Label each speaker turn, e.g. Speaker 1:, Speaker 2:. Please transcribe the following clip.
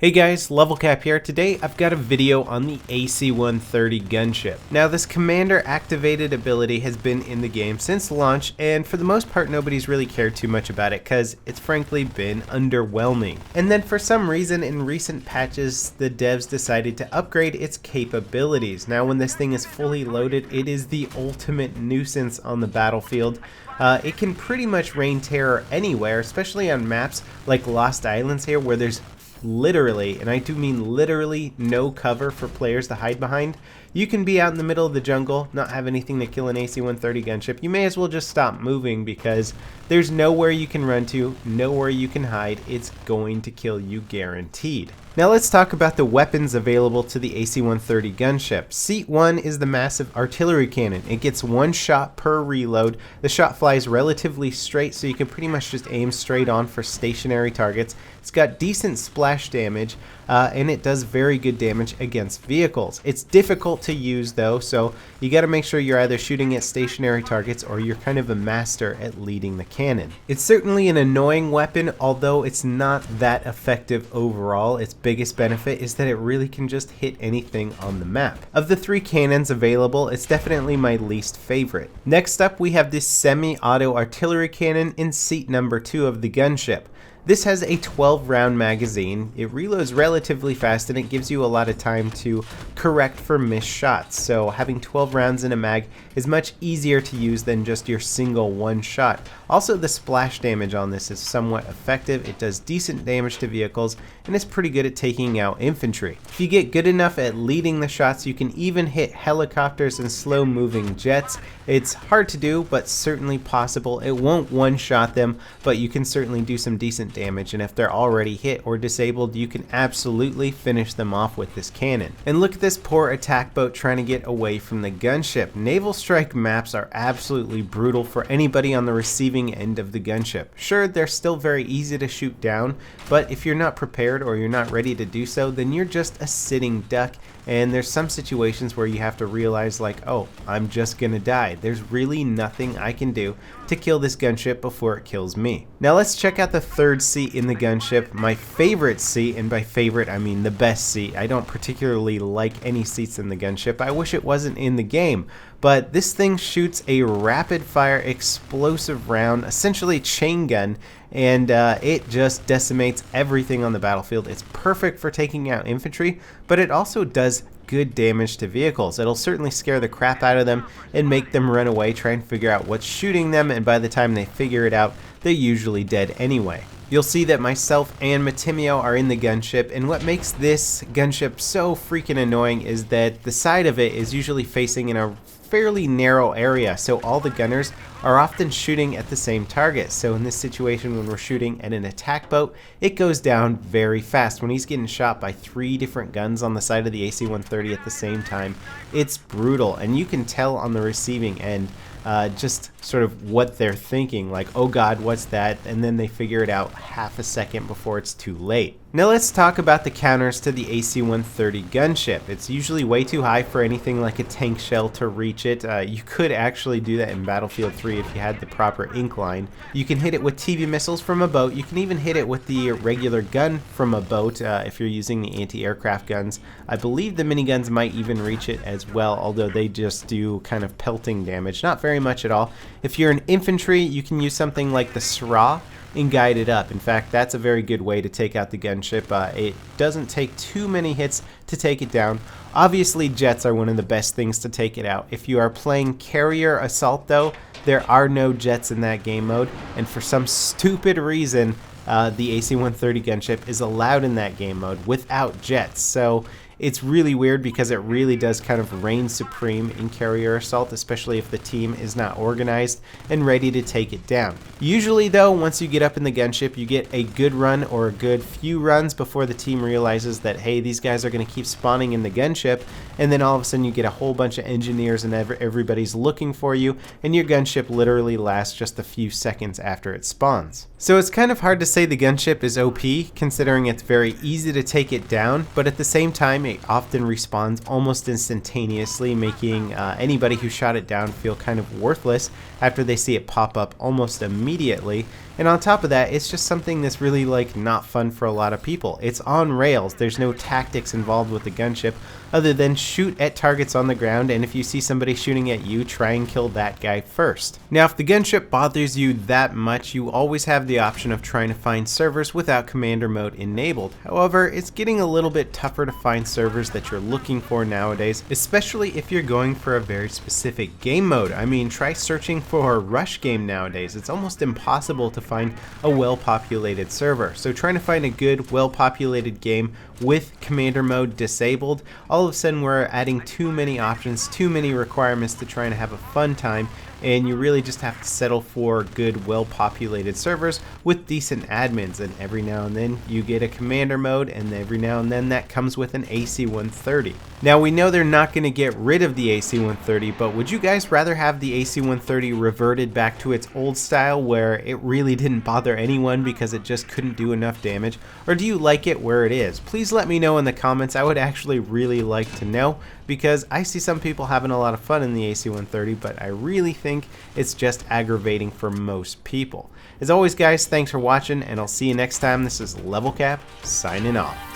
Speaker 1: Hey guys, LevelCap here. Today I've got a video on the AC-130 Gunship. Now this commander activated ability has been in the game since launch, and for the most part nobody's really cared too much about it because it's frankly been underwhelming. And then for some reason in recent patches the devs decided to upgrade its capabilities. Now when this thing is fully loaded, it is the ultimate nuisance on the battlefield. It can pretty much rain terror anywhere, especially on maps like Lost Islands here where there's literally, and I do mean literally, no cover for players to hide behind. You can be out in the middle of the jungle, not have anything to kill an AC-130 gunship. You may as well just stop moving because there's nowhere you can run to, nowhere you can hide. It's going to kill you guaranteed. Now let's talk about the weapons available to the AC-130 gunship. Seat 1 is the massive artillery cannon. It gets one shot per reload. The shot flies relatively straight, so you can pretty much just aim straight on for stationary targets. It's got decent splash damage, and it does very good damage against vehicles. It's difficult to use though, so you got to make sure you're either shooting at stationary targets or you're kind of a master at leading the cannon. It's certainly an annoying weapon, although it's not that effective overall. Its biggest benefit is that it really can just hit anything on the map. Of the three cannons available, it's definitely my least favorite. Next up, we have this semi-auto artillery cannon in seat number 2 of the gunship. This has a 12-round magazine. It reloads relatively fast and it gives you a lot of time to correct for missed shots. So having 12 rounds in a mag is much easier to use than just your single one shot. Also, the splash damage on this is somewhat effective. It does decent damage to vehicles and it's pretty good at taking out infantry. If you get good enough at leading the shots, you can even hit helicopters and slow-moving jets. It's hard to do, but certainly possible. It won't one-shot them, but you can certainly do some decent damage, and if they're already hit or disabled, you can absolutely finish them off with this cannon. And look at this poor attack boat trying to get away from the gunship. Naval strike maps are absolutely brutal for anybody on the receiving end of the gunship. Sure, they're still very easy to shoot down, but if you're not prepared or you're not ready to do so, then you're just a sitting duck. And there's some situations where you have to realize like, oh, I'm just gonna die. There's really nothing I can do to kill this gunship before it kills me. Now let's check out the third seat in the gunship, my favorite seat, and by favorite I mean the best seat. I don't particularly like any seats in the gunship. I wish it wasn't in the game, but this thing shoots a rapid fire explosive round, essentially chain gun, and it just decimates everything on the battlefield. It's perfect for taking out infantry, but it also does good damage to vehicles. It'll certainly scare the crap out of them and make them run away, try and figure out what's shooting them, and by the time they figure it out, they're usually dead anyway. You'll see that myself and Matimio are in the gunship, and what makes this gunship so freaking annoying is that the side of it is usually facing in a fairly narrow area, so all the gunners are often shooting at the same target. So in this situation, when we're shooting at an attack boat, it goes down very fast. When he's getting shot by 3 different guns on the side of the AC-130 at the same time, it's brutal, and you can tell on the receiving end just sort of what they're thinking, like, oh god, what's that? And then they figure it out half a second before it's too late. Now let's talk about the counters to the AC-130 gunship. It's usually way too high for anything like a tank shell to reach it. You could actually do that in Battlefield 3 if you had the proper incline. You can hit it with TV missiles from a boat. You can even hit it with the regular gun from a boat if you're using the anti-aircraft guns. I believe the miniguns might even reach it as well, although they just do kind of pelting damage, not very much at all. If you're an infantry, you can use something like the SRA and guide it up. In fact, that's a very good way to take out the gunship. It doesn't take too many hits to take it down. Obviously, jets are one of the best things to take it out. If you are playing carrier assault though, there are no jets in that game mode, and for some stupid reason, the AC-130 gunship is allowed in that game mode without jets. So it's really weird because it really does kind of reign supreme in carrier assault, especially if the team is not organized and ready to take it down. Usually though, once you get up in the gunship, you get a good run or a good few runs before the team realizes that, hey, these guys are going to keep spawning in the gunship, and then all of a sudden you get a whole bunch of engineers and everybody's looking for you, and your gunship literally lasts just a few seconds after it spawns. So it's kind of hard to say the gunship is OP, considering it's very easy to take it down, but at the same time, it often respawns almost instantaneously, making anybody who shot it down feel kind of worthless after they see it pop up almost immediately. And on top of that, it's just something that's really like not fun for a lot of people. It's on rails. There's no tactics involved with the gunship other than shoot at targets on the ground, and if you see somebody shooting at you, try and kill that guy first. Now, if the gunship bothers you that much, you always have the option of trying to find servers without commander mode enabled. However, it's getting a little bit tougher to find servers that you're looking for nowadays, especially if you're going for a very specific game mode. I mean, try searching for a rush game nowadays. It's almost impossible to find a well-populated server. So trying to find a good, well-populated game with commander mode disabled, all of a sudden we're adding too many options, too many requirements to try and have a fun time, and you really just have to settle for good, well-populated servers with decent admins. And every now and then you get a commander mode, and every now and then that comes with an AC-130. Now, we know they're not going to get rid of the AC-130, but would you guys rather have the AC-130 reverted back to its old style where it really didn't bother anyone because it just couldn't do enough damage? Or do you like it where it is? Please let me know in the comments. I would actually really like to know, because I see some people having a lot of fun in the AC-130, but I really think it's just aggravating for most people. As always, guys, thanks for watching, and I'll see you next time. This is LevelCap signing off.